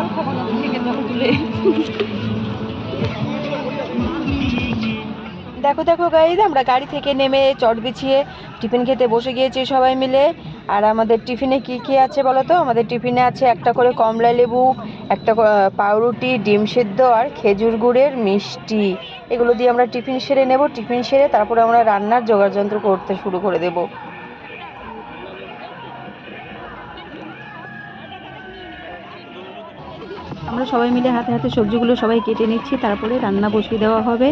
জল খাবো নদী থেকে জল তুলে। দেখো দেখো গাইজ, আমরা গাড়ি থেকে নেমে চট বিছিয়ে টিফিন খেতে বসে গিয়েছি সবাই মিলে। আর আমাদের টিফিনে কি কি আছে বলো তো? আমাদের টিফিনে আছে একটা করে কমলা লেবু, একটা পাউরুটি, ডিম সেদ্ধ আর খেজুর গুড়ের মিষ্টি। এগুলো দিয়ে আমরা টিফিন সেরে নেব। টিফিন সেরে তারপরে আমরা রান্নার জোগাড় যন্ত্র করতে শুরু করে দেব। আমরা সবাই মিলে হাতে হাতে সবজিগুলো সবাই কেটে নিচ্ছি, তারপরে রান্না বসিয়ে দেওয়া হবে।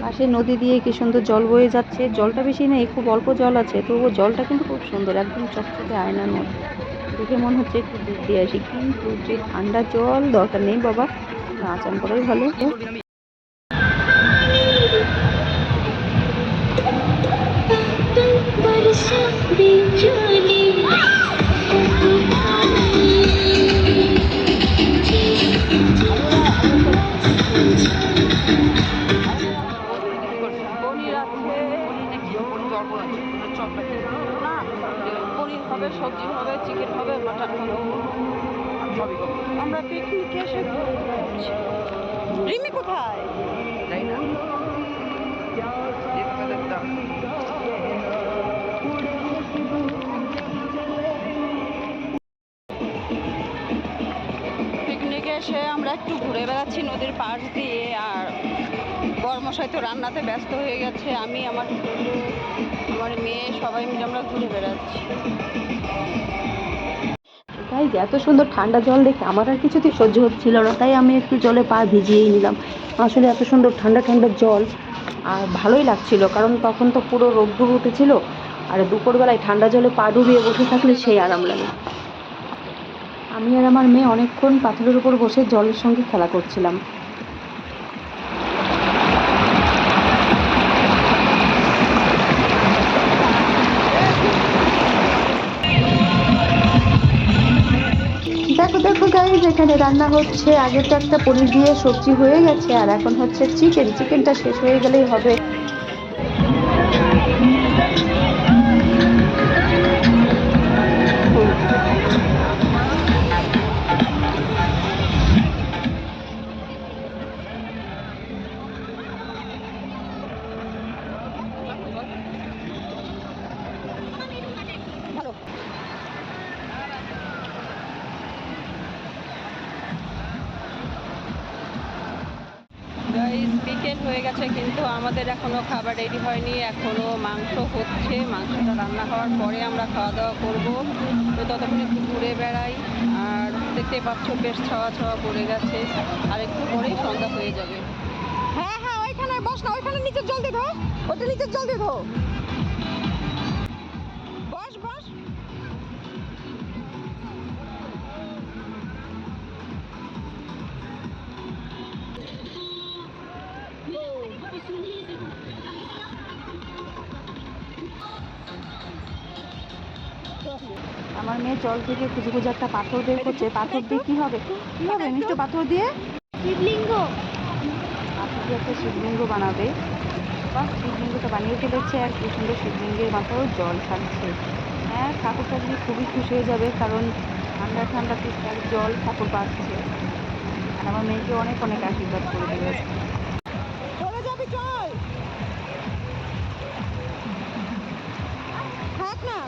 পাশে নদী দিয়ে কি সুন্দর জল বয়ে যাচ্ছে। জলটা বেশি নেই, খুব অল্প জল আছে, তবুও জলটা কিন্তু খুব সুন্দর, একদম চকচকে আয়নার মতো। দেখে মনে হচ্ছে একটু ডুব দিয়ে আসি, কিন্তু যে ঠান্ডা জল দরকার নেই বাবা, না চান করাই ভালো। পনির হবে, সবজি হবে, চিকেন হবে, মাটন হবে, আমরা পিকনিকে এসে রিমি কোথায় যাই না। পিকনিকে এসে আমরা একটু ঘুরে বেড়াচ্ছি নদীর পাশ দিয়ে। আর বরমশাই তো রান্নাতে ব্যস্ত হয়ে গেছে, আমি আমার মেয়ে সবাই মিলে আমরা ঘুরে বেড়াচ্ছি। তাই এত সুন্দর ঠান্ডা জল দেখে আমার আর কিছুতেই সহ্য হচ্ছিল না, তাই আমি একটু জলে পা ভিজিয়েই নিলাম। আসলে এত সুন্দর ঠান্ডা ঠান্ডা জল আর ভালোই লাগছিল, কারণ তখন তো পুরো রোদ্দুর উঠেছিল। আর দুপুরবেলায় ঠান্ডা জলে পা ডুবিয়ে বসে থাকলে সেই আরাম লাগে। আমি আর আমার মেয়ে অনেকক্ষণ পাথরের উপর বসে জলের সঙ্গে খেলা করছিলাম। দেখো দেখো গাইজ, এখানে রান্না হচ্ছে। আগে তো একটা পনির দিয়ে সবজি হয়ে গেছে, আর এখন হচ্ছে চিকেন। চিকেনটা শেষ হয়ে গেলেই হবে। গাইস, বিকেল হয়ে গেছে কিন্তু আমাদের এখনো খাবার রেডি হয়নি। এখনো মাংস হচ্ছে, মাংসটা রান্না হওয়ার পরে আমরা খাওয়া দাওয়া করবো। তো ততক্ষণ একটু ঘুরে বেড়াই। আর দেখতে পাচ্ছ বেশ ছাওয়া ছাওয়া পড়ে গেছে, আর একটু পরেই সন্ধ্যা হয়ে যাবে। হ্যাঁ হ্যাঁ, ওইখানে বস না, ওইখানে নিচের জল দিয়ে ধো, ওটা নিচের জল দিয়ে ধো, বস বস। আমার মেয়ে জল থেকে খুঁজে খুঁজে একটা পাথর বের করছে। পাথর দিয়ে কি হবে? কি হবে মিষ্টি? পাথর দিয়ে শিবলিঙ্গ, পাথর দিয়ে একটা শিবলিঙ্গ বানাবে। বা শিবলিঙ্গটা বানিয়ে ফেলেছে, আর কি সুন্দর শিবলিঙ্গের মাথাও জল ছাড়ছে। হ্যাঁ, ঠাকুরটা যদি খুবই খুশি হয়ে যাবে, কারণ ঠান্ডা ঠান্ডা তিস্তার জল ঠাকুর পাচ্ছে। আর আমার মেয়েকে অনেক অনেক আশীর্বাদ করে দেবে। চলে যাবি, চল, থাক না।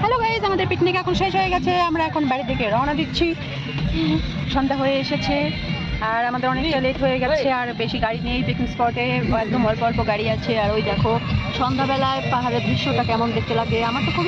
হ্যালো গাইজ, আমাদের পিকনিক এখন শেষ হয়ে গেছে। আমরা এখন বাড়ি থেকে রওনা দিচ্ছি। সন্ধ্যা হয়ে এসেছে আর আমাদের অনেকটা লেট হয়ে গেছে। আর বেশি গাড়ি নেই পিকনিক স্পটে, একদম অল্প অল্প গাড়ি আছে। আর ওই দেখো সন্ধ্যাবেলায় পাহাড়ের দৃশ্যটা কেমন দেখতে লাগে, আমার তো খুবই